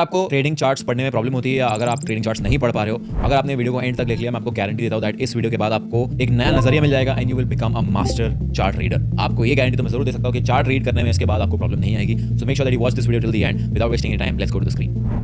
आपको trading charts पढ़ने में प्रॉब्लम होती है या अगर आप ट्रेडिंग चार्ट्स नहीं पढ़ पा रहे हो, अगर आपने वीडियो को एंड तक देख लिया, मैं आपको गारंटी देता हूं दैट इस वीडियो के बाद आपको एक नया नजरिया मिल जाएगा and you will become a master chart reader. आपको ये गारंटी तो मैं जरूर दे सकता हूं कि चार्ट रीड करने में इसके बाद आपको प्रॉब्लम नहीं आएगी। So make sure that you watch this video till the end without wasting any time. Let's go to the screen.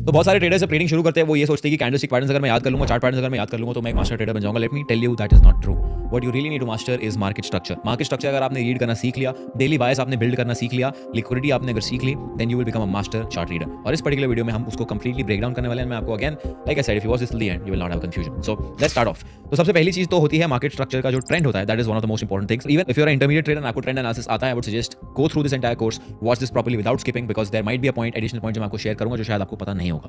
तो बहुत सारे ट्रेडर्स जब ट्रेडिंग शुरू करते हैं वो ये सोचते हैं कि कैंडलस्टिक पैटर्न्स अगर मैं याद कर लूंगा, चार्ट पैटर्न्स अगर मैं याद कर लूंगा तो मैं एक मास्टर ट्रेडर बन जाऊंगा। Let me tell you that is not true. What you really need to master is market structure. Market structure अगर आपने रीड करना सीख लिया, डेली बायस आपने बिल्ड करना सीख लिया, लिक्विडिटी आपने अगर सीख ली, then you will become a master chart reader. और इस पर्टिकुलर वीडियो में हम उसको कंप्लीटली ब्रेक डाउन करने वाले हैं। मैं आपको again like I said, if you watch this till the and you will not have confusion. So let's start of. तो सबसे पहली चीज तो होती है मार्केट स्ट्रक्चर का जो ट्रेंड होता है, that is one of the most important things. Even if you are intermediate trader, आपको ट्रेंड एनालिसिस आता है, I would suggest go through this entire course, watch this properly without skipping, because there might be a point, additional point जो मैं आपको share करूंगा जो शायद आपको पता नहीं होगा।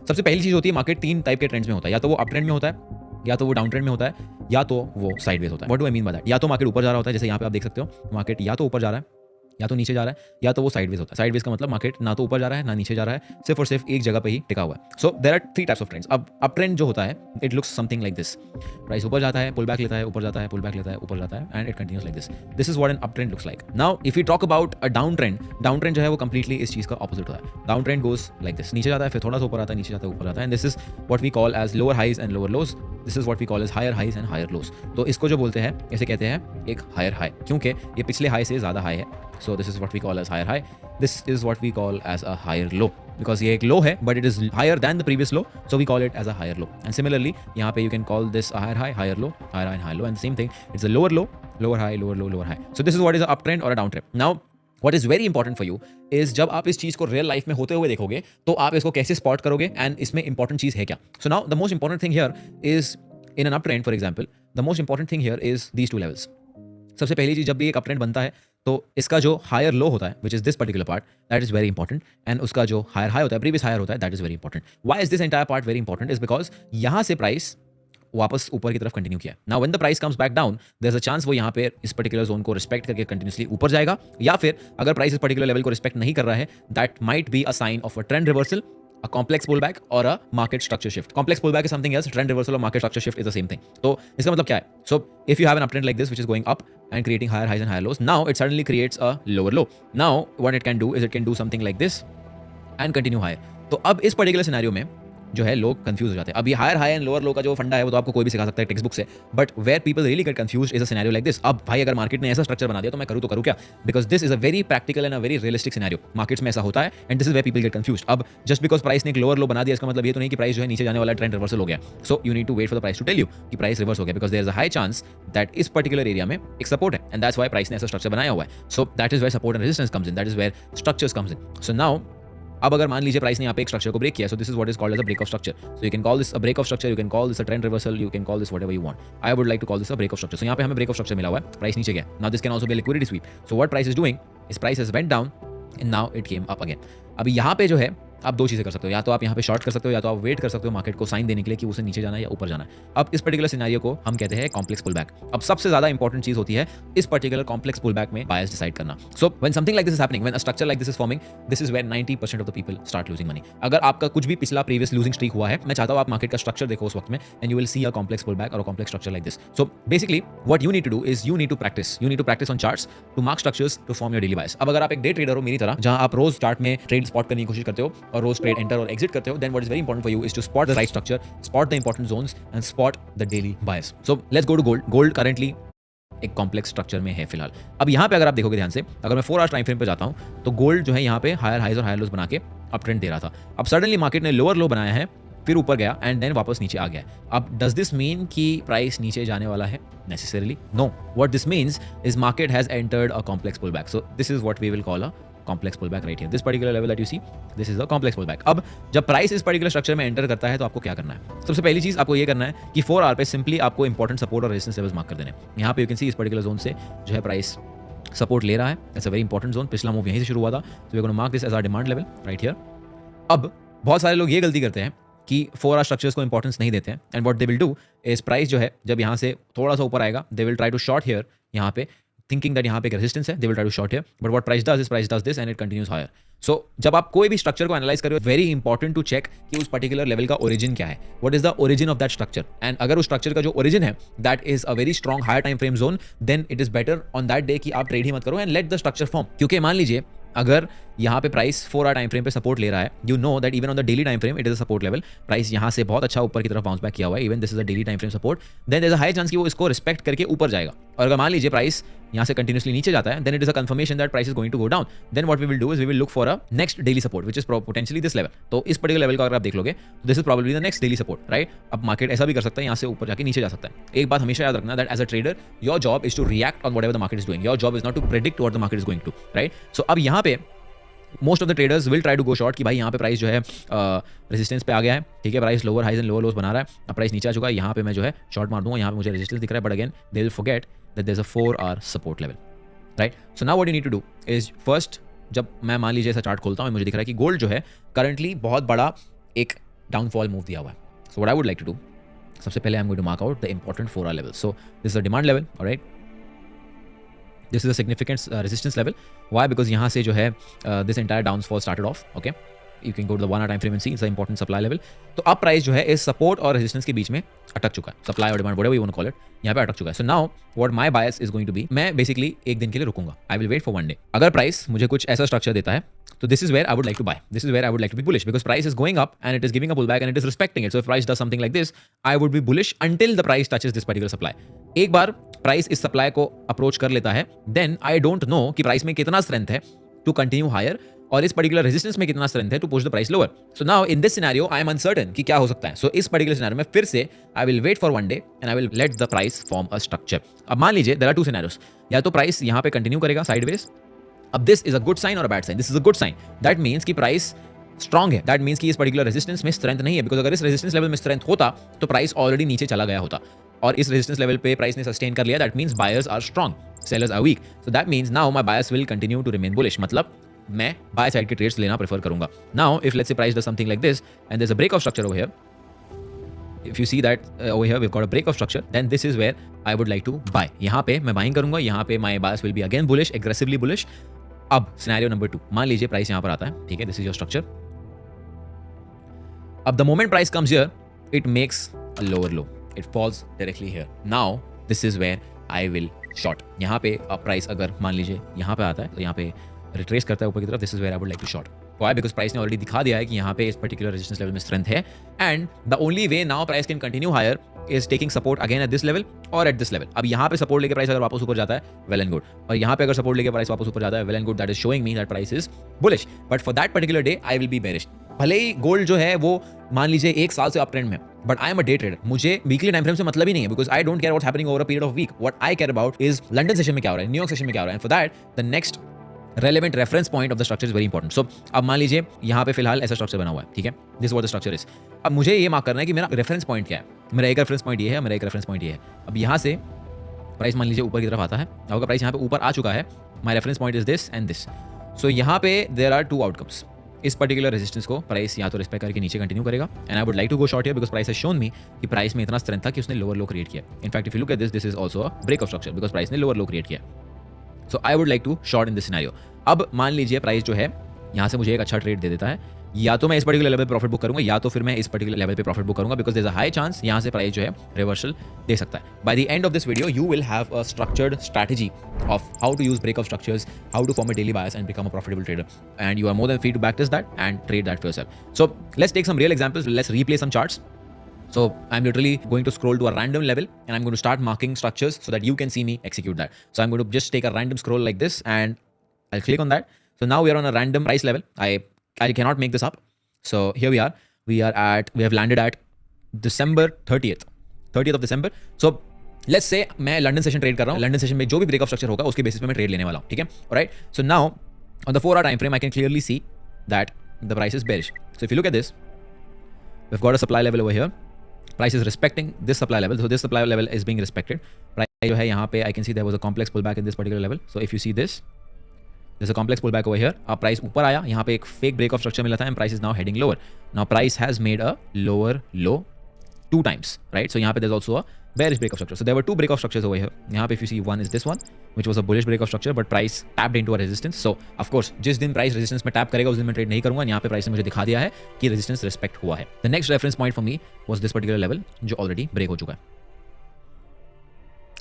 सबसे पहली चीज होती है, मार्केट तीन टाइप के ट्रेंड्स में होता है। या तो वो अप ट्रेंड में होता है, या तो वो डाउन ट्रेंड में होता है, या तो वो साइडवेज होता है। What do I mean by that? या तो मार्केट ऊपर जा रहा होता है, जैसे यहाँ पे आप देख सकते हो, मार्केट या तो ऊपर जा रहा है, या तो नीचे जा रहा है, या तो वो साइडवेज होता है। साइडवेज का मतलब मार्केट ना तो ऊपर जा रहा है ना नीचे जा रहा है, सिर्फ और सिर्फ एक जगह पे ही टिका हुआ है। So there are three types of trends. अब अप ट्रेंड जो होता है, it looks something like this. Price ऊपर जाता है, पुल बैक लेता है, ऊपर जाता है, पुल बैक लेता है, ऊपर जाता है, and it continues like this. This is what an up trend looks like. Now if you talk about a down trend, down trend जो है वो कंप्लीटली इस चीज का ऑपोजिट होता है। Down trend goes like this, नीचे जाता है, फिर थोड़ा सा ऊपर आता है, नीचे जाता है, ऊपर जाता है, and this is what we call as lower highs and lower lows. This is what we call as higher highs and higher lows. तो इसको जो बोलते हैं, इसे कहते हैं एक हायर हाई, क्योंकि ये पिछले हाई से ज्यादा हाई है। So this is what we call as higher high. This is what we call as a higher low, because ये एक low है but it is higher than the previous low, so we call it as a higher low. And similarly यहाँ पे you can call this a higher high, higher low, higher high and higher low, and the same thing, it's a lower low, lower high, lower low, lower high. So this is what is a uptrend or a downtrend. Now what is very important for you is जब आप इस चीज को real life में होते हुए देखोगे तो आप इसको कैसे स्पॉट करोगे एंड इसमें इंपॉर्टेंट चीज है क्या। So now the most important thing here is in an uptrend, for example, the most important thing here is these two levels. सबसे पहली चीज, जब भी एक अपट्रेंड बनता है तो इसका जो हायर लो होता है, which is this particular part, that is very important, and उसका जो हायर हाई होता है, प्रीवियस हायर होता है, that is very important. Why is this entire part very important? Is because यहाँ से प्राइस वापस ऊपर की तरफ कंटिन्यू किया। Now when the price comes back down, there is a chance वो यहाँ पे इस पर्टिकुलर जोन को रिस्पेक्ट करके कंटिन्यूसली ऊपर जाएगा, या फिर अगर प्राइस इस पर्टिकुलर लेवल को रिस्पेक्ट नहीं कर रहा है, that might be a sign of a trend reversal, a complex pullback or a market structure shift. Complex pullback is something else, trend reversal or market structure shift is the same thing. तो इसका मतलब क्या है? So if you have an uptrend like this which is going up and creating higher highs and higher lows, now it suddenly creates a lower low. Now what it can do is it can do something like this and continue higher. तो अब इस particular scenario में जो है लोग confuse हो जाते हैं। अब ये higher high and lower low का जो फंडा है वो तो आपको कोई भी सिखा सकता है टेक्स्ट बुक से, but where people really get confused is a scenario like this. अब भाई अगर मार्केट ने ऐसा स्ट्रक्चर बना दिया तो मैं करूँ तो करूँ क्या? Because this is a very practical and a very realistic scenario. Markets में ऐसा होता है and this is where people get confused. अब जस्ट बिकॉज प्राइस ने एक लोअर लो बना दिया, इसका मतलब ये तो नहीं कि प्राइस जो है नीचे जाने वाला ट्रेंड रिवर्सल हो गया। So you need to wait for the price to tell you कि प्राइस रिवर्स हो गया, because there is a high chance that इस पर्टिकुलर एरिया में एक सपोर्ट है, एंड दैट्स व्हाई प्राइस ने ऐसा स्ट्रक्चर बनाया हुआ है। So that is where support and resistance comes in, that is where structures comes in. So now अब अगर मान लीजिए प्राइस ने यहाँ पे एक स्ट्रक्चर को ब्रेक किया, so this is what is called as a break of structure. So you can call this a break of structure, you can call this a trend reversal, you can call this whatever you want. I would like to call this a break of structure. So यहाँ पे हमें break of structure मिला हुआ है, price नीचे गया। Now this can also be a liquidity SVEEP. So what price is doing is price has went down and now it came up again. अभी यहाँ पे जो है आप दो चीज़ें कर सकते हो, या तो आप यहाँ पे शॉर्ट कर सकते हो, या तो आप वेट कर सकते हो मार्केट को साइन देने के लिए कि उसे नीचे जाना है या ऊपर जाना है। अब इस पर्टिकुलर सिनेरियो को हम कहते हैं कॉम्प्लेक्स पुलबैक। अब सबसे ज्यादा इंपॉर्टेंट चीज होती है इस पर्टिकुलर कॉम्प्लेक्स पुलबैक में बायस डिसाइड करना। So when something like this is happening, when a structure like this is forming, this is where 90% of the people start losing money. अगर आपका कुछ भी पिछला प्रीवियस लूजिंग स्ट्रीक हुआ है, मैं चाहता हूं आप मार्केट का स्ट्रक्चर देखो उस वक्त में, and you will see a complex pullback और a complex structure like this. So basically what you need to do is you need to practice on charts to mark structures to form your daily bias. अब अगर आप एक day trader हो मेरी तरह, जहां आप रोज चार्ट में ट्रेड स्पॉट करने की कोशिश करते हो और रोज ट्रेड एंटर और एग्जिट करते हो, then what is very important for you is to spot the right structure, spot the important zones and spot the daily bias. So let's go to gold. Gold currently एक complex structure में है फिलहाल। अब यहाँ पे अगर आप देखोगे ध्यान से, अगर मैं 4 आवर्स टाइम फ्रेम पे जाता हूँ तो गोल्ड जो है यहाँ पे हायर हाइज और हायर लोज बना के अप ट्रेंड दे रहा था। अब सडनली मार्केट ने लोअर लो बनाया है, फिर ऊपर गया एंड देन वापस नीचे आ गया। अब डज दिस मीन कि प्राइस नीचे जाने वाला है? Necessarily no. What this means is market has entered a complex pullback. So this is what we will call a complex pullback right here. This particular level that you see, this is a complex pullback. अब जब price इस particular structure में enter करता है तो आपको क्या करना है? सबसे पहली चीज आपको ये करना है कि 4 आवर पे सिंपली आपको इंपॉर्टेंट सपोर्ट और रेजिस्टेंस लेवल्स मार्क कर देने। यहाँ पे यू कैन सी इस पर्टिकुलर जोन से जो है प्राइस सपोर्ट ले रहा है। That's a very important zone. पिछला मूव यहीं से शुरू हुआ था, so we are gonna mark this as our demand level right here. अब बहुत सारे लोग ये गलती करते हैं कि 4 आवर स्ट्रक्चर्स को इंपॉर्टेंस नहीं देते हैं, and what they will do is price जो है जब यहाँ से थोड़ा सा ऊपर आएगा, they will try to short here यहाँ पे, थिंकिंग दैट यहाँ पे एक रेजिस्टेंस है, they will try to short here, but what price does this and it continues higher. So जब आप कोई भी स्ट्रक्चर को एनालाइज कर रहे हो, वेरी इंपॉर्टेंट टू चेक कि उस पर्टिकुलर लेवल का ओरिजिन क्या है, what is the origin of that structure. And अगर उस स्ट्रक्चर का जो ओरिजिन है that is a very strong higher time frame zone, then it is better on that day कि आप ट्रेड ही मत करो and let the structure form. क्योंकि मान लीजिए अगर यहाँ पे प्राइस 4 आवर टाइम फ्रेम पे सपोर्ट ले रहा है, you know that even on the daily time frame it is a support level. Price यहाँ से बहुत अच्छा ऊपर की तरफ बाउंस बैक किया हुआ है, even this is a daily time frame support, then there is a high chance कि वो इसको रिस्पेक्ट करके ऊपर जाएगा। और अगर मान लीजिए प्राइस यहाँ से कंटिन्यूसली नीचे जाता है, then it is a confirmation that price is going to go down. Then what we will do is we will look for a next daily support which is potentially this level. तो इस particular level का अगर आप देख लोगे तो this is probably the next daily support, right. अब market ऐसा भी कर सकता है, यहाँ से ऊपर जाके नीचे जा सकता है। एक बात हमेशा याद रखना that as a trader your job is to react on whatever the market is doing, your job is not to predict what the market is going to, right. So अब यहाँ पे most of the traders will try to go short कि भाई यहाँ पे price जो है resistance पे आ गया है, ठीक है, price lower highs and lower lows बना रहा है, अब प्राइस नीचे आ चुका है, यहाँ पे मैं जो है शॉर्ट मार दूंगा, यहाँ पे मुझे रेजिस्टेंस दिख रहा है, but again they will forget that there is a 4 hour support level, right. So now what you need to do is first, जब मैं मान लीजिए ऐसा चार्ट खोलता हूँ, मुझे दिख रहा है कि गोल्ड जो है करंटली बहुत बड़ा एक डाउनफॉल मूव दिया हुआ है। So what I would like to do, सबसे पहले I am going to mark out the important 4 hour level. So this is a demand level, alright, this is a significant resistance level. Why? Because यहाँ से जो है this entire downfall started off, okay, you can go to the 1 hour time frame and see it's a important supply level. तो अब price जो है इस support और रेजिस्टेंस के बीच में अटक चुका है, सप्लाई और demand whatever you want to call it, यहाँ पे अटक चुका है। So now what my bias is going to be, मैं बेसिकली एक दिन के लिए रुकूंगा, I will wait for 1 day. अगर प्राइस मुझे कुछ ऐसा स्ट्रक्चर देता है तो this is where I would like to buy, this is where I would like to be bullish, because price is going up and it is giving a pull back and it is respecting it. So if price does something like this, I would be bullish until the price touches this particular supply. एक बार price इस supply को approach कर लेता है, then I don't know कि price में कितना स्ट्रेंथ है टू कंटिन्यू हायर और इस पर्टिकुलर रेजिस्टेंस में कितना स्ट्रेंथ है to push the price lower. So now in this scenario I am uncertain कि क्या हो सकता है। सो इस पर्टिकुलर सिनेरियो में फिर से I will wait for 1 day and I will let the price form a structure. अब मान लीजिए देयर आर 2 सिनेरियोस, या तो प्राइस यहाँ पे कंटिन्यू करेगा साइडवेज, अब this is a good sign और a bad sign. This is a good sign, that means कि प्राइस स्ट्रांग है, दैट मीन्स कि इस पर्टिकुलर रेजिस्टेंस में स्ट्रेंथ नहीं है, बिकॉज अगर इस रेजिस्टेंस लेवल में स्ट्रेंथ होता तो प्राइस ऑलरेडी नीचे चला गया होता, और इस रेजिस्टेंस लेवल पे प्राइस ने सस्टेन कर लिया, that means buyers are strong, sellers are weak. So that means now my buyers will continue to remain bullish, मतलब मैं बाय साइड के ट्रेड्स लेना प्रेफर करूंगा। Now if let's say price does something like this and there is a break of structure over here, if you see that over here we've got a break of structure, then this is where I would like to buy। यहाँ पे मैं buying करूंगा, यहाँ पे my bias will be again bullish, aggressively bullish। अब scenario number 2, मान लीजिए price यहाँ पर आता है, ठीक है, दिस इज योर स्ट्रक्चर। अब the moment price comes here, it makes a lower low, it falls directly here. Now this is where I will short. यहाँ पे अब प्राइस अगर मान लीजिए यहाँ पे आता है, तो यहाँ पे रिट्रेस करता है ऊपर की तरफ, this is where I would like to short. Why? Because price ने ऑलरेडी दिखा दिया है कि यहाँ पे इस पर्टिकुलर रेजिस्टेंस लेवल में स्ट्रेंथ है, and the only way now price can continue higher is taking support again at this level और एट दिस लेवल। अब यहाँ पे सपोर्ट लेके प्राइस अगर वापस ऊपर जाता है, वेल एंड गुड, और यहाँ पे अगर सपोर्ट लेके प्राइस वापस ऊपर जाता है, well and good, that is showing me that price is bullish. But for that particular day I will be bearish. भले ही गोल्ड जो है वो मान लीजिए 1 साल से अप ट्रेंड में, but I am a day trader, मुझे वीकली टाइम फ्रेम से मतलब ही नहीं है, because I don't care what's happening over a period of week. What I care about is London session में क्या हो रहा है, न्यूयॉर्क सेशन में क्या हो रहा है, for that the next relevant reference point of the structure is very important। So अब मान लीजिए यहाँ पे फिलहाल ऐसा स्ट्रक्चर बना हुआ है, ठीक है, this what the structure is. अब मुझे ये मार्क करना है कि मेरा रेफरेंस पॉइंट क्या है, मेरा एक रेफरेंस पॉइंट ये है, मेरा एक रेफरेंस पॉइंट ये है। अब यहाँ से प्राइस मान लीजिए ऊपर की तरफ आता है, अब अगर प्राइस यहाँ पे ऊपर आ चुका है, my reference point is this and this. So यहाँ पे देयर आर 2 आउटकम्स, इस पर्टिकुलर रेजिस्टेंस को प्राइस या तो रिस्पेक्ट करके नीचे कंटिन्यू करेगा, and I would like to go short here because price has shown me कि प्राइस में इतना स्ट्रेंथ था कि उसने लोअर लो क्रिएट किया। In fact if you look at this, this is also a break of structure because price ने lower low create किया। So I would like to short in this scenario. अब मान लीजिए price जो है यहाँ से मुझे एक अच्छा ट्रेड दे देता है, या तो मैं इस पर्टिकुलर लेवल पे प्रॉफिट बुक करूंगा, या तो फिर मैं इस पर्टिकुलर लेवल पे प्रॉफिट बुक करूंगा, because there is a high chance यहाँ से प्राइस जो है रिवर्सल दे सकता है। By the end of this video you will have a structured strategy of how to use break of structures, how to form a daily bias and become a profitable trader, and you are more than free to practice that and trade that for yourself. So let's take some real examples, let's replay some charts. So I'm literally going to scroll to a random level and I'm going to start marking structures so that you can see me execute that. So I'm going to just take a random scroll like this and I'll click on that. So now we are on a random price level. I cannot make this up. So here we are. We have landed at December 30th of December. So let's say मैं London session trade कर रहा हूँ. London session में जो भी break of structure होगा उसके basis पे मैं trade लेने वाला हूँ, ठीक है? Alright. So now on the 4 hour time frame I can clearly see that the price is bearish. So if you look at this, we've got a supply level over here. Price is respecting this supply level, so this supply level is being respected. Price जो है यहाँ पे I can see there was a complex pullback in this particular level. So if you see this, there's a complex pullback over here. अब price ऊपर आया, यहाँ पे एक fake break of structure मिला था and price is now heading lower. Now price has made a lower low 2 times, right? So यहाँ पे there's also a bearish break of structure. So there were 2 break of structures over here. यहाँ पे if you see one is this one, which was a bullish break of structure, but price tapped into a resistance. So of course जिस दिन price resistance में tap करेगा उस दिन मैं trade नहीं करूँगा। यहाँ पे price ने मुझे दिखा दिया है कि resistance respect हुआ है. The next reference point for me was this particular level जो already break हो चुका है.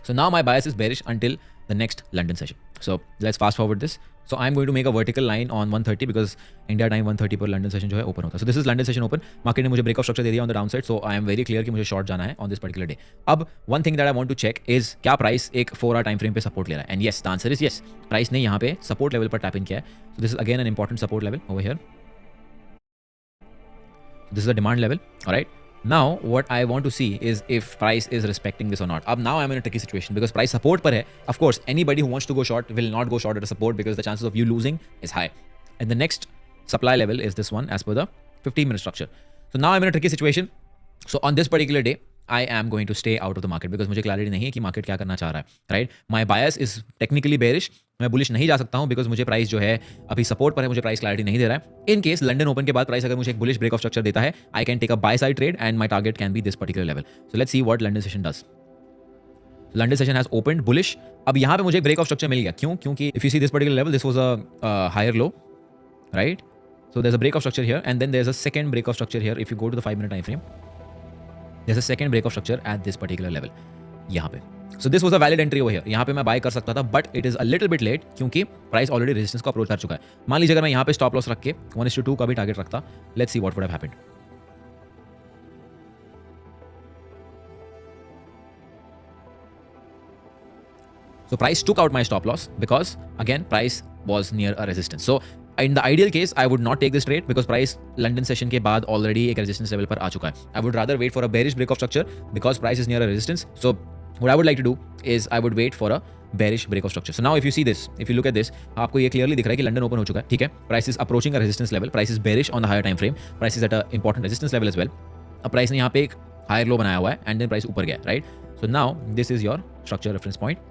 So now my bias is bearish until the next London session. So let's fast forward this. So I'm going to make a vertical line on 130 because India time 130 पर London session जो है open होता है. So this is London session open. Market ने मुझे break of structure दे दिया on the downside. So I am very clear कि मुझे short जाना है on this particular day. अब one thing that I want to check is क्या price एक 4 hour time frame पे support ले रहा है? And yes, the answer is yes. Price ने यहाँ पे support level पर tap in किया है. So this is again an important support level over here. So this is a demand level. All right. Now what I want to see is if price is respecting this or not. Now I'm in a tricky situation because price support पर है. Of course, anybody who wants to go short will not go short at a support because the chances of you losing is high. And the next supply level is this one as per the 15-minute structure. So now I'm in a tricky situation. So on this particular day, I am going to stay out of the market because मुझे clarity नहीं है कि market क्या करना चाह रहा है, right? My bias is technically bearish. मैं bullish नहीं जा सकता हूँ because मुझे price जो है अभी support पर है, मुझे price clarity नहीं दे रहा है. In case London Open के बाद price अगर मुझे एक bullish break of structure देता है, I can take a buy side trade and my target can be this particular level. So let's see what London session does. London session has opened bullish. अब यहाँ पे मुझे एक break of structure मिल गया. क्यों? क्योंकि if you see this particular level, this was a higher low, right? So there's a break of structure here and then there's a second break of structure here. If you go to the 5-minute time frame, there's a second break of structure at this particular level. यहाँ पे. So this was a valid entry over here. यहाँ पे मैं buy कर सकता था, but it is a little bit late क्योंकि price already resistance को approach कर चुका है. मान लीजिए अगर मैं यहाँ पे stop loss रख के 1:2 का भी target रखता, let's see what would have happened. So price took out my stop loss because again price was near a resistance. So in the ideal case, I would not take this trade because price London session के बाद already एक resistance level पर आ चुका है. I would rather wait for a bearish break of structure because price is near a resistance. So what I would like to do is I would wait for a bearish break of structure. So now if you see this, if you look at this, आपको ये clearly दिख रहा है कि London open हो चुका है, ठीक है? Price is approaching a resistance level. Price is bearish on the higher time frame. Price is at a important resistance level as well. अब price ने यहाँ पे एक higher low बनाया हुआ है and then price ऊपर गया, right? So now this is your structure reference point.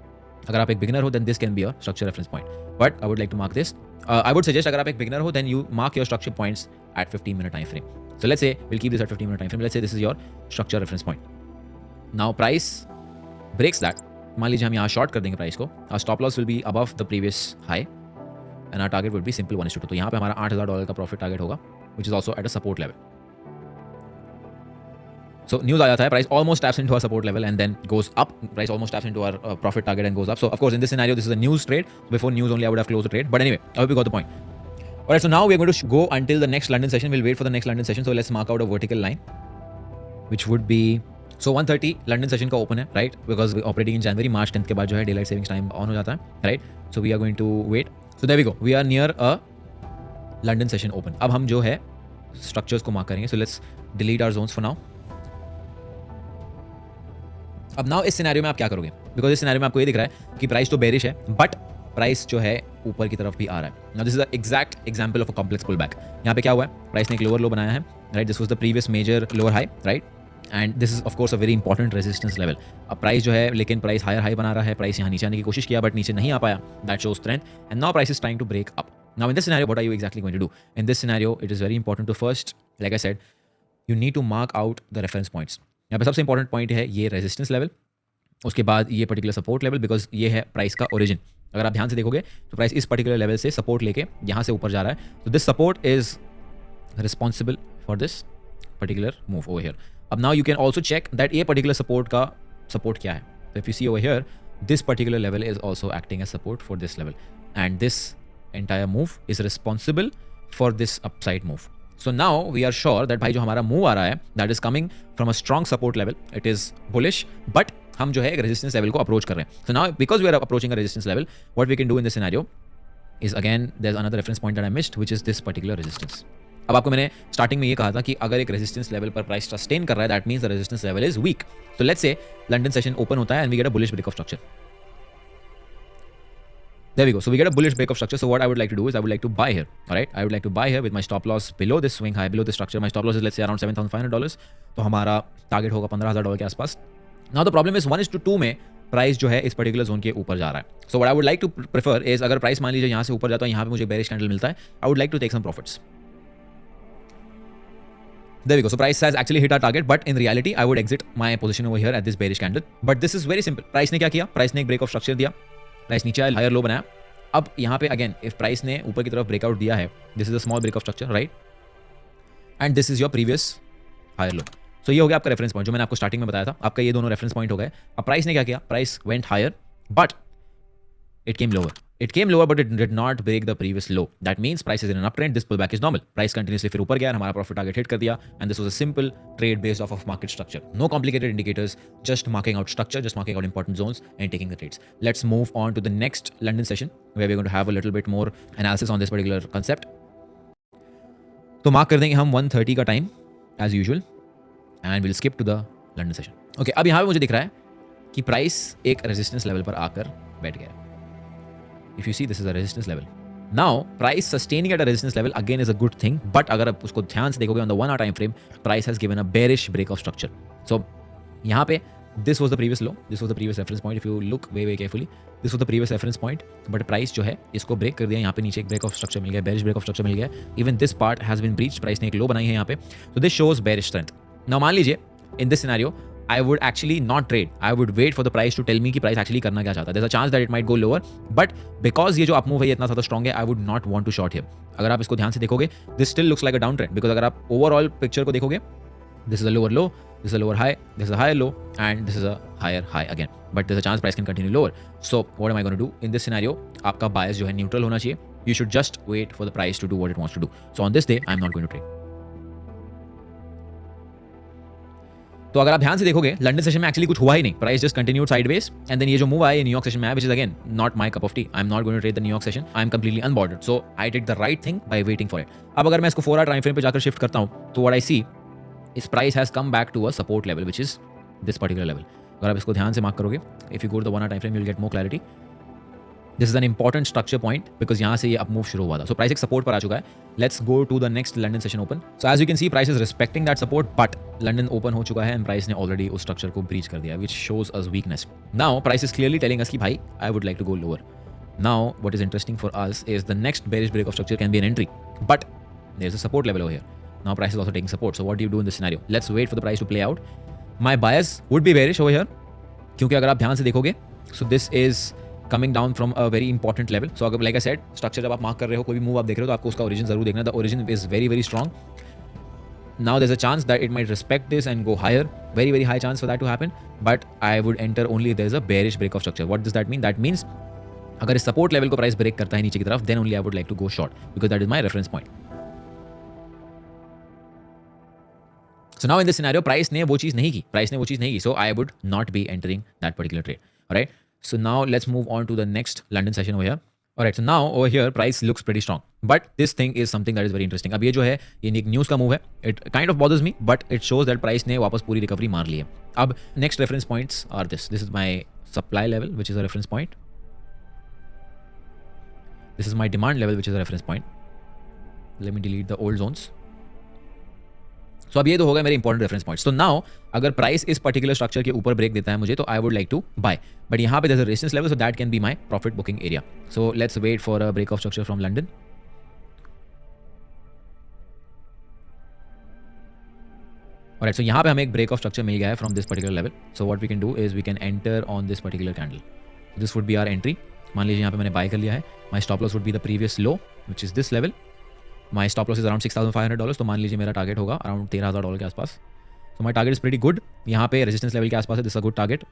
अगर आप एक beginner हो then this can be your structure reference point. But I would like to mark this. I would suggest अगर आप एक beginner हो then you mark your structure points at 15-minute time frame. So let's say we'll keep this at 15-minute time frame. Let's say this is your structure reference point. Now price breaks that. मान लीजिए हम यहाँ short कर देंगे price को. Our stop loss will be above the previous high and our target would be simple 1:2. तो यहाँ पे हमारा $8,000 का profit target होगा, which is also at a support level. So news आ जाता है, price almost taps into our support level and then goes up. Price almost taps into our profit target and goes up. So of course in this scenario this is a news trade. Before news only I would have closed the trade. But anyway, I hope you got the point. Alright, so now we are going to go until the next London session. We'll wait for the next London session. So let's mark out a vertical line, which would be so 1:30 London session का open है, right? Because we're operating in January. March 10th के बाद जो है daylight savings time on हो जाता है, right? So we are going to wait. So there we go. We are near a London session open. अब हम जो है structures को mark करेंगे. So let's delete our zones for now. अब नाउ इस सिनेरियो में आप क्या करोगे? बिकॉज इस सिनेरियो में आपको ये दिख रहा है कि प्राइस तो बेरिश है बट प्राइस जो है ऊपर की तरफ भी आ रहा है. Now this is the exact example of a complex pull back. यहाँ पे क्या हुआ है? प्राइस ने एक लोअर लो बनाया है, right? This was the previous major lower high, right? And this is of course a very important resistance level. अब प्राइस जो है लेकिन प्राइस हायर हाई बना रहा है, प्राइस यहाँ नीचे आने की कोशिश किया बट नीचे नहीं आ पाया. That shows strength and now price is trying to break up. Now in this scenario what are you exactly going to do? In this scenario it is very important to first, like I said, you need to mark out the reference points. यहाँ पे सबसे important point है ये resistance level, उसके बाद ये particular support level, because ये है प्राइस का ओरिजिन. अगर आप ध्यान से देखोगे तो प्राइस इस पर्टिकुलर लेवल से सपोर्ट लेके यहाँ से ऊपर जा रहा है. तो this support is responsible for this particular move over here. अब now you can also check that ये पर्टिकुलर सपोर्ट का सपोर्ट क्या है. तो if you see over here this particular level is also acting as support for this level and this entire move is responsible for this upside move. So now we are sure that भाई जो हमारा move आ रहा है that is coming from a strong support level. It is bullish, but हम जो है एक resistance level को approach कर रहे हैं. So now because we are approaching a resistance level, what we can do in this scenario is again there's another reference point that I missed, which is this particular resistance. अब आपको मैंने starting में ये कहा था कि अगर एक रेजिस्टेंस लेवल पर प्राइस सस्टेन कर रहा है that means the resistance level is weak. So let's say London session open होता है and we get a bullish break of structure. There we go. So we get a bullish break of structure. So what I would like to do is I would like to buy here. All right. I would like to buy here with my stop loss below this swing high, below this structure. My stop loss is let's say around $7,500. तो हमारा target होगा $15,000 के आसपास. Now the problem is 1:2 में price जो है इस particular zone के ऊपर जा रहा है. So what I would like to prefer is अगर प्राइस मान लीजिए यहाँ से ऊपर जाता है, यहाँ पे मुझे बेरिश कैंडल मिलता है, I would like to take some profits. There we go. So price has actually hit our target, but in reality I would exit my position over here at this bearish candle. But this is very simple. Price ने क्या किया? Price ने एक break of structure दिया, price नीचे आया, higher low बनाया. अब यहाँ पे अगेन इफ प्राइस ने ऊपर की तरफ ब्रेकआउट दिया है, this is a small break of structure, right? And this is your previous higher low. So ये हो गया आपका रेफरेंस पॉइंट जो मैंने आपको स्टार्टिंग में बताया था. आपका ये दोनों रेफरेंस पॉइंट हो गए. अब प्राइस ने क्या किया? Price went higher, but it came lower. It came lower, but it did not break the previous low. That means price is in an uptrend. This pullback is normal. Price continuously फिर ऊपर गया, हमारा profit target hit कर दिया, and this was a simple trade based off of market structure. No complicated indicators, just marking out structure, just marking out important zones and taking the trades. Let's move on to the next London session where we're going to have a little bit more analysis on this particular concept. तो mark कर देंगे हम 1:30 का time as usual, and we'll skip to the London session. Okay, अब यहाँ पे मुझे दिख रहा है कि प्राइस एक रेजिस्टेंस लेवल पर आकर बैठ गया. If you see, this is a resistance level. Now, price sustaining at a resistance level again is a good thing, but अगर आप उसको ध्यान से देखोगे on the 1 hour time frame, price has given a bearish break of structure. So यहाँ पे this was the previous low, this was the previous reference point. If you look very carefully, this was the previous reference point, but price जो है इसको break कर दिया. यहाँ पे नीचे एक break of structure मिल गया, bearish break of structure मिल गया. Even this part has been breached. Price ने एक low बनाई है यहाँ पे. So this shows bearish strength. Now मान लीजिए in this scenario, I would actually not trade. I would wait for the price to tell me कि price actually करना क्या चाहता है. There's a chance that it might go lower, but because ये जो up move है ये इतना ज़्यादा strong है, I would not want to short here. अगर आप इसको ध्यान से देखोगे, this still looks like a downtrend because अगर आप overall picture को देखोगे, this is a lower low, this is a lower high, this is a higher low, and this is a higher high again. But there's a chance price can continue lower. So what am I going to do in this scenario? आपका bias जो है neutral होना चाहिए. You should just wait for the price to do what it wants to do. So on this day, I'm not going to trade. तो अगर आप ध्यान से देखोगे लंदन सेशन में एक्चुअली कुछ हुआ ही नहीं. Price just continued sideways and then ये जो मूव आया ये न्यूयॉर्क सेशन में आया, which is again not my cup of tea. I am not going to trade the New York session. I am completely unbothered. So I did the right thing by waiting for it. अब अगर मैं इसको 4 hour time frame पे जाकर shift करता हूं तो what I see is price has come back to a support level which is this particular level. अगर आप इसको ध्यान से मार्क करोगे, if you go to the 1 hour time frame you will get more clarity. This is an important structure point because यहाँ से ये up move शुरू हुआ था. सो प्राइस एक सपोर्ट पर आ चुका है. Let's go to the next London session open. So as you can see price is respecting that support, but London open हो चुका है एंड प्राइस ने ऑलरेडी उस स्ट्रक्चर को ब्रीच कर दिया, which shows us weakness. Now price is clearly telling us कि भाई I would like to go lower. Now what is interesting for us is the next bearish break of structure can be an entry, but there is a support level over here. Now price is also taking support. So what do you do in this scenario? Let's wait for the price to play out. My bias would be bearish over here क्योंकि अगर आप ध्यान से देखोगे, so this is coming down from a very important level. So अगर like I said, structure जब आप mark कर रहे हो, कोई भी मूव आप देख रहे हो तो आपको उसका origin जरूर देखना है. The origin is very very strong. Now there's a chance that it might respect this and go higher. Very very high chance for that to happen. But I would enter only if there's a bearish break of structure. What does that mean? That means अगर इस support level को price break करता है नीचे की तरफ, then only I would like to go short because that is my reference point. So now in this scenario, price ने वो चीज़ नहीं की. So I would not be entering that particular trade. Alright. So now let's move on to the next London session over here. Alright, so now over here price looks pretty strong, but this thing is something that is very interesting. अब ये जो है ये एक news का move है. It kind of bothers me, but it shows that price ने वापस पूरी रिकवरी मार ली है. अब next reference points are this. This is my supply level, which is a reference point. This is my demand level, which is a reference point. Let me delete the old zones. So अब ये तो हो गया मेरे important reference points. तो now अगर price इस particular structure के ऊपर ब्रेक देता है मुझे तो I would like to buy, but यहाँ पे there is a resistance level, so that can be my profit booking area. So let's wait for a break of structure from London. Alright, so यहाँ पे हमें एक break of structure मिल गया है from this particular level. So what we can do is we can enter on this particular candle. This would be our entry. मान लीजिए यहाँ पे मैंने बाय कर लिया है. My stop loss would be the previous low which is this level. My stop loss is around $6,500. तो मान लीजिए मेरा टारगेट होगा अराउंड $13,000 के आसपास. So my target is pretty good. यहाँ पे resistance level के आसपास है. This is a good target.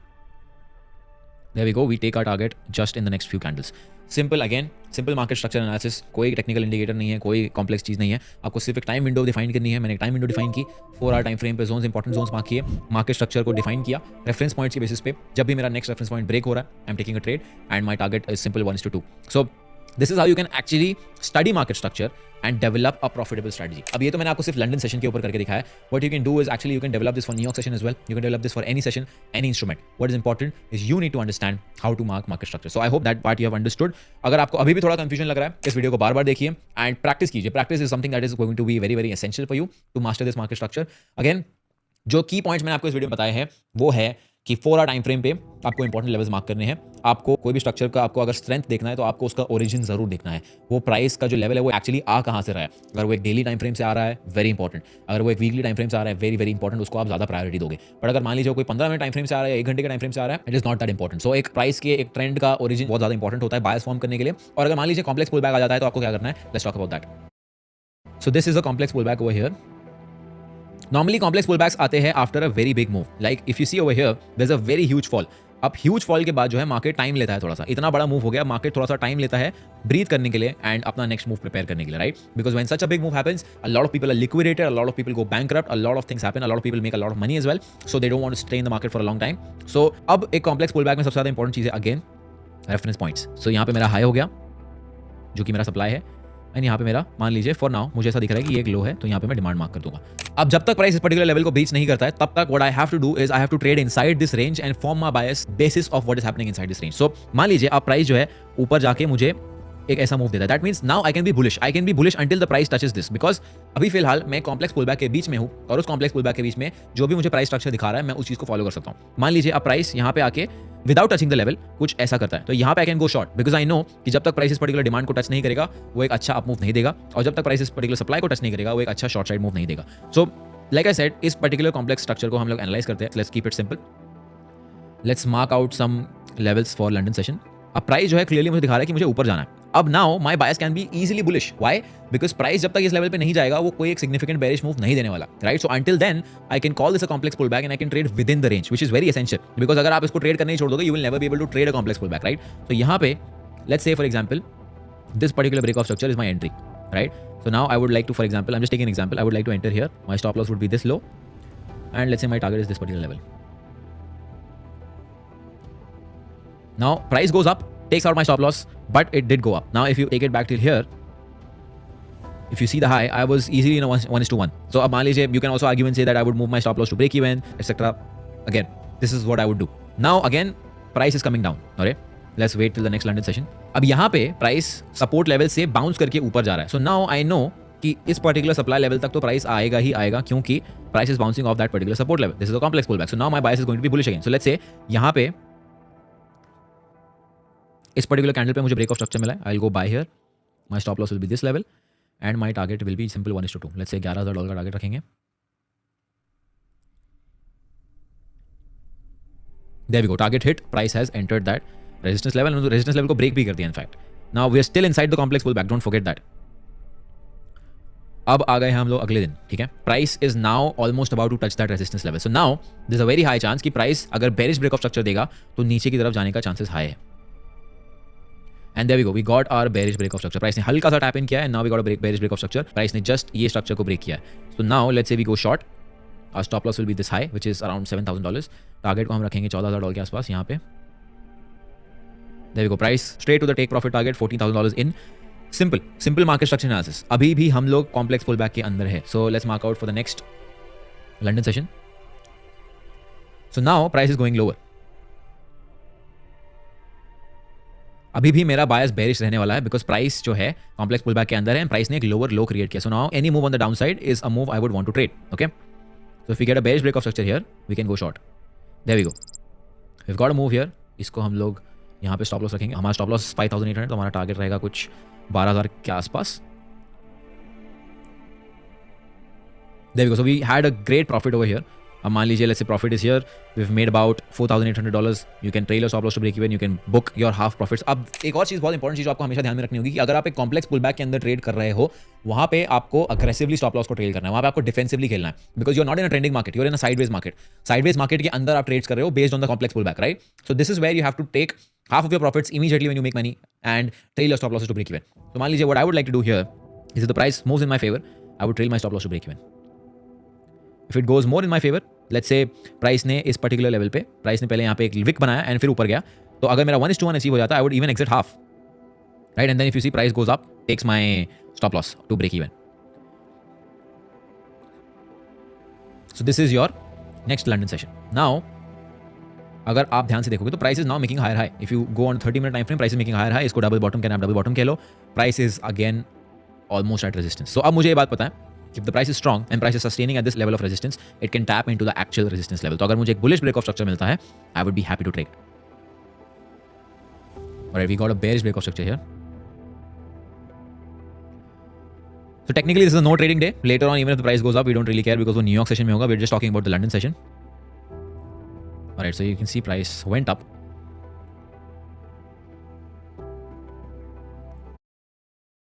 There we go. We take our target just in the next few candles. Simple again. Simple market structure analysis. कोई technical indicator नहीं है, कोई complex चीज़ नहीं है. आपको सिर्फ एक time window define करनी है. मैंने एक time window define की. 4 hour time frame पे zones, important zones mark किए. Market structure को define किया. Reference points के basis पे जब भी मेरा next reference point break हो रहा है, I'm taking a trade and my target is simple 1:2. So this is how you can actually study market structure and develop a profitable strategy. अब ये तो मैंने आपको सिर्फ लंदन सेशन के ऊपर करके दिखाया है. What you can do is actually you can develop this for New York session as well. You can develop this for any session, any instrument. What is important is you need to understand how to market structure. So I hope that part you have understood. अगर आपको अभी भी थोड़ा confusion लग रहा है, इस video को बार-बार देखिए and practice कीजिए. Practice is something that is going to be very very essential for you to master this market structure. Again, जो की पॉइंट्स मैंने आपको इस वीडियो में बताए हैं वो है कि 4 आवर टाइम फ्रेम पे आपको इंपॉर्टेंट लेवल्स मार्क करने हैं. आपको कोई भी स्ट्रक्चर का आपको अगर स्ट्रेंथ देखना है तो आपको उसका ओरिजिन जरूर देखना है. वो प्राइस का जो लेवल है वो एक्चुअली आ कहाँ से रहा है. अगर वो एक डेली टाइम फ्रेम से आ रहा है, वेरी इंपॉर्टेंट. अगर वो एक वीकली टाइम फ्रेम से आ रहा है, वेरी वेरी इंपॉर्टेंट. उसको आप ज्यादा प्रायोरिटी दोगे. बट अगर मान लीजिए कोई 15 मिनट टाइम फ्रेम से आ रहा है, 1 घंटे के टाइम फ्रेम से आ रहा है, it is not that important. So एक प्राइस के एक ट्रेंड का ओरिजिन बहुत ज्यादा इंपॉर्टेंट होता है बायस फॉर्म करने के लिए. और अगर मान लीजिए कॉम्प्लेक्स पुल बैक आ जाता है तो आपको क्या करना है. Let's talk about that. So this is a complex pull back over here. Normally complex pullbacks आते हैं after a very big move. Like if you see over here, there's a very huge fall. अब huge fall के बाद जो है market time लेता है थोड़ा सा, इतना बड़ा मूव हो गया, मार्केट थोड़ा सा टाइम लेता है ब्रीथ करने के लिए एंड अपना नेक्स्ट मूव प्रिपेयर करने के लिए, right? Because when such a big move happens, a lot of people are liquidated, a lot of people go bankrupt, a lot of things happen, a lot of people make a lot of money as well, so they don't want to stay in the market for a long time. So अब एक complex pull back में सबसे ज्यादा important चीज है again reference points. सो यहाँ पे मेरा हाई हो गया जो कि मेरा सप्लाई है, एंड यहाँ पे मेरा मान लीजिए फॉर नाउ मुझे ऐसा दिख रहा है कि ये एक लो है, तो यहाँ पे मैं डिमांड मार्क कर दूंगा। अब जब तक प्राइस इस पर्टिकुलर लेवल को ब्रीच नहीं करता है तब तक what I have to do is I have to trade inside this range and form my bias basis of what is happening inside this range. So मान लीजिए अब प्राइस जो है ऊपर जाके मुझे एक ऐसा मूव देता है, that means now I can be bullish until the price touches this, because अभी फिलहाल मैं कॉम्प्लेक्स पुलबैक के बीच में हूं और उस कॉम्प्लेक्स पुलबैक के बीच में जो भी मुझे प्राइस स्ट्रक्चर दिखा रहा है मैं उस चीज को फॉलो कर सकता हूं। मान लीजिए अब प्राइस यहां पे आके विदाउट टचिंग द लेवल कुछ ऐसा करता है, तो यहां पे I can go short because I know कि जब तक प्राइस इस पर्टिकुलर डिमांड को टच नहीं करेगा वो एक अच्छा अप मूव नहीं देगा, और जब तक प्राइस इस पर्टिकुलर सप्लाई को टच नहीं करेगा वो एक अच्छा शॉर्ट साइड मूव नहीं देगा। सो लाइक आई सेड, इस पर्टिकुलर कॉम्प्लेक्स स्ट्रक्चर को हम लोग एनालाइज करते हैं। Let's keep it simple, let's mark out some levels for London session. अब प्राइस जो है क्लियरली मुझे दिखा रहा है कि मुझे ऊपर जाना है। अब now my bias can be easily bullish, why? Because price जब तक इस लेवल पे नहीं जाएगा वो कोई एक सिग्निफिकेंट बेरिश मूव नहीं देने वाला, right? So until then I can call this a complex pull back and I can trade within the range, which is very essential, because अगर आप इसको ट्रेड करने ही छोड़ दोगे you will never be able to trade a complex pull back, right? तो यहाँ पे let's say for example this particular break of structure is my entry, right? So now I would like to, for example, I'm just taking an example, I would like to enter here, my stop loss would be this low, and let's say my target is this particular level. Now price goes up, takes out my stop loss, but it did go up. Now if you take it back till here, if you see the high, I was easily in a 1:1. So अब मान लीजिए you can also argue and say that I would move my stop loss to break even, etc. Again, this is what I would do. Now again, price is coming down. Alright, let's wait till the next London session. अब यहाँ पे price support level से bounce करके ऊपर जा रहा है। So now I know कि इस पर्टिकुलर सप्लाई लेवल तक तो प्राइस आएगा ही आएगा, क्योंकि price is bouncing off that particular support level. This is a complex pull back, so now my bias is going to be bullish again. So let's say यहाँ पे इस particular candle पे मुझे ब्रेक ऑफ स्ट्रक्चर मिला है, I will go by here, my stop loss will be this level and my target will be simple 1:2। Let's say $11,000 का target रखेंगे। There we go, target hit, price has entered that resistance level, resistance level को break भी कर दिया in fact. Now we are still inside the complex pull back, don't forget that. अब आ गए हैं हम लोग अगले दिन, ठीक है? Price is now almost about to touch that resistance level, so now there is a very high chance कि प्राइस अगर बेरिश ब्रेक ऑफ स्ट्रक्चर देगा तो नीचे की तरफ जाने का चांसेस हाई है। And there we go, we got our bearish break of structure. Price ने हल्का सा टैप इन किया है, now we got a bearish break of structure. Price ने जस्ट ये स्ट्रक्चर को ब्रेक किया है। So now let's say we go short, our stop loss will be this high which is around $7,000। Target को हम रखेंगे $14,000 के आसपास यहाँ पे। There we go, price straight to the take profit target, $14,000 in. Simple market structure analysis. अभी भी हम लोग complex pullback के अंदर है. So let's mark out for the next London session. So now price is going lower. अभी भी मेरा बायस बेरिश रहने वाला है बिकॉज प्राइस जो है कॉम्प्लेक्स पुलबैक के अंदर है, प्राइस ने एक लोअर लो क्रिएट किया. So now any move on the down side is a move I would want to trade. Okay, so if we get a bearish break of structure here we can go short. There we go, we got a move here. इसको हम लोग यहाँ पे stop loss रखेंगे. हमारा stop loss 5800, तो हमारा target रहेगा कुछ 12,000 के आसपास. There we go, so we had a great profit over here. अब मान लीजिए let's say profit is here, we have made about $4,800. You can trail your stop loss to break even, you can book your half profits. अब एक और चीज़, बहुत important चीज़ आपको हमेशा ध्यान में रखनी होगी कि अगर आप एक कॉम्प्लेक्स पुलबैक के अंदर ट्रेड कर रहे हो, वहाँ पे आपको अग्रेसिवली स्टॉप लॉस को ट्रेल करना है, वहाँ पे आपको डिफेंसिवली खेलना है. Because you are not in a trending market, you are in a sideways market. Sideways market के अंदर आप ट्रेड्स कर रहे हो based on the complex pullback, right? So this is where you have to take half of your profits immediately when you make money and trail your stop losses to break even. So मान लीजिए what I would like to do here is if the price moves in my favor, I would trail my stop loss to break even. If it goes more in my favor, let's say price ने इस particular level पे, price ने पहले यहाँ पे एक Wick बनाया and फिर ऊपर गया, तो अगर मेरा 1:1 अचीव हो जाता, I would even exit half, right? And then if you see price goes up, takes my stop loss to break even. So this is your next London session. Now अगर आप ध्यान से देखोगे तो price is now making higher high. If you go on 30-minute time frame, price is making higher high. इसको double bottom कहना, आप double bottom कह लो. Price is again almost at resistance. So अब मुझे ये बात पता है, if the price is strong and price is sustaining at this level of resistance, it can tap into the actual resistance level. तो अगर मुझे एक bullish break of structure मिलता है, I would be happy to trade. Alright, we got a bearish break of structure here. So technically this is a no trading day. Later on, even if the price goes up, we don't really care because वो New York session में होगा. We're just talking about the London session. Alright, so you can see price went up.